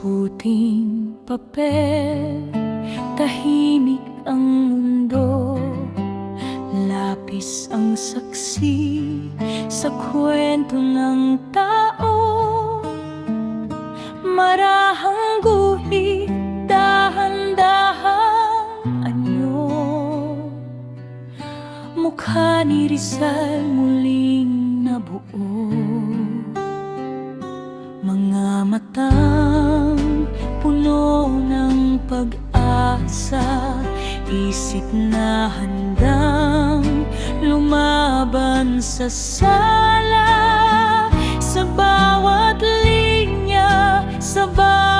puting papel, tahimik ang mundo. Lapis ang saksi sa kwento ng tao. Marahang guhit, dahan-dahang anyo. Mukha ni Rizal muling nabuo. Mga matang puno ng pag-asa, isip na handang lumaban sa sala. Sa bawat linya, sa bawat